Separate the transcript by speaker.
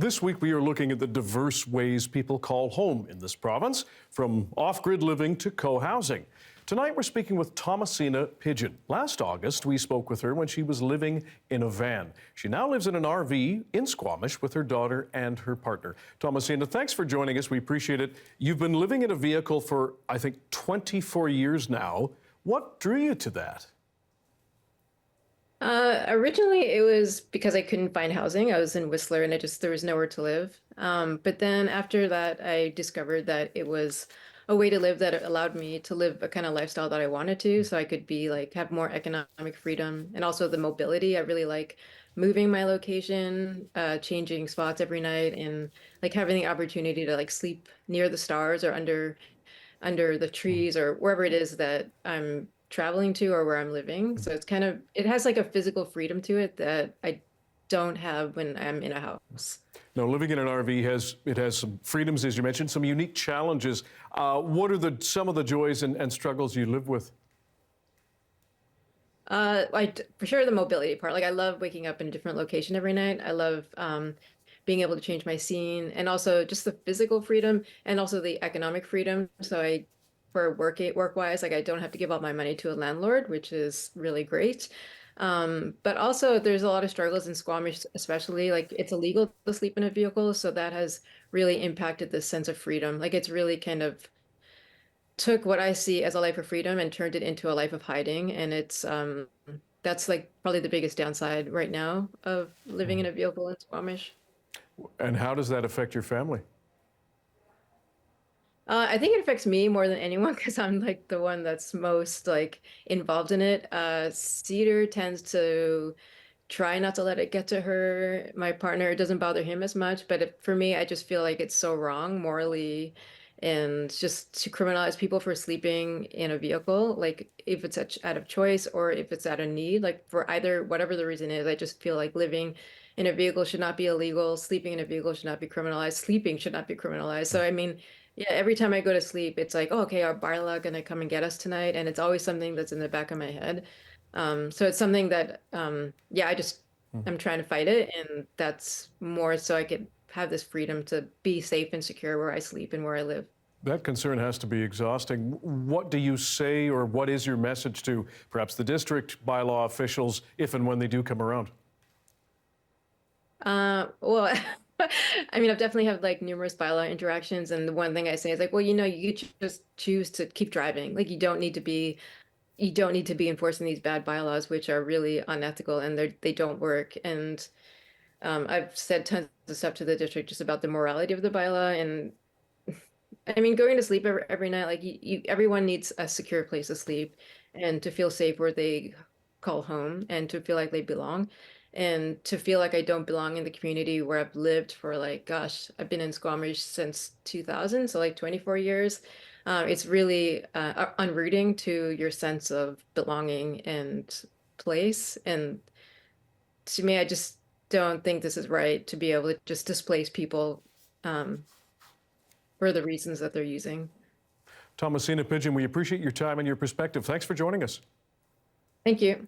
Speaker 1: This week, we are looking at the diverse ways people call home in this province, from off-grid living to co-housing. Tonight, we're speaking with Thomasina Pidgeon. Last August, we spoke with her when she was living in a van. She now lives in an RV in Squamish with her daughter and her partner. Thomasina, thanks for joining us. We appreciate it. You've been living in a vehicle for, I think, 24 years now. What drew you to that?
Speaker 2: Originally, it was because I couldn't find housing. I was in Whistler and there was nowhere to live. But then after that, I discovered that it was a way to live that allowed me to live a kind of lifestyle that I wanted to. So I could be like, have more economic freedom and also the mobility. I really like moving my location, changing spots every night, and like having the opportunity to like sleep near the stars or under the trees or wherever it is that I'm traveling to or where I'm living. So it has like a physical freedom to it that I don't have when I'm in a house.
Speaker 1: Now, living in an RV has some freedoms, as you mentioned, some unique challenges. What are some of the joys and struggles you live with?
Speaker 2: For sure the mobility part. Like I love waking up in a different location every night. I love being able to change my scene, and also just the physical freedom and also the economic freedom. So for work-wise, like I don't have to give all my money to a landlord, which is really great. But also there's a lot of struggles in Squamish, especially like it's illegal to sleep in a vehicle. So that has really impacted this sense of freedom. Like it's really kind of took what I see as a life of freedom and turned it into a life of hiding. And that's like probably the biggest downside right now of living in a vehicle in Squamish.
Speaker 1: And how does that affect your family?
Speaker 2: I think it affects me more than anyone because I'm like the one that's most like involved in it. Cedar tends to try not to let it get to her. My partner, it doesn't bother him as much, but for me, I just feel like it's so wrong morally, and just to criminalize people for sleeping in a vehicle, like if it's out of choice or if it's out of need, like for either whatever the reason is, I just feel like living in a vehicle should not be illegal. Sleeping in a vehicle should not be criminalized. Sleeping should not be criminalized. So I mean, yeah, every time I go to sleep, it's like, oh, okay, our bylaw gonna come and get us tonight, and it's always something that's in the back of my head. So it's something that, yeah, I'm trying to fight it, and that's more so I could have this freedom to be safe and secure where I sleep and where I live.
Speaker 1: That concern has to be exhausting. What do you say, or what is your message to perhaps the district bylaw officials if and when they do come around?
Speaker 2: Well, I mean, I've definitely had like numerous bylaw interactions, and the one thing I say is like, well, you just choose to keep driving. Like you don't need to be enforcing these bad bylaws, which are really unethical and they don't work. And I've said tons of stuff to the district just about the morality of the bylaw. And I mean, going to sleep every night, like everyone needs a secure place to sleep and to feel safe where they call home and to feel like they belong. And to feel like I don't belong in the community where I've lived for like, gosh, I've been in Squamish since 2000, so like 24 years. It's really unrooting to your sense of belonging and place. And to me, I just don't think this is right to be able to just displace people for the reasons that they're using.
Speaker 1: Thomasina Pidgeon, we appreciate your time and your perspective. Thanks for joining us.
Speaker 2: Thank you.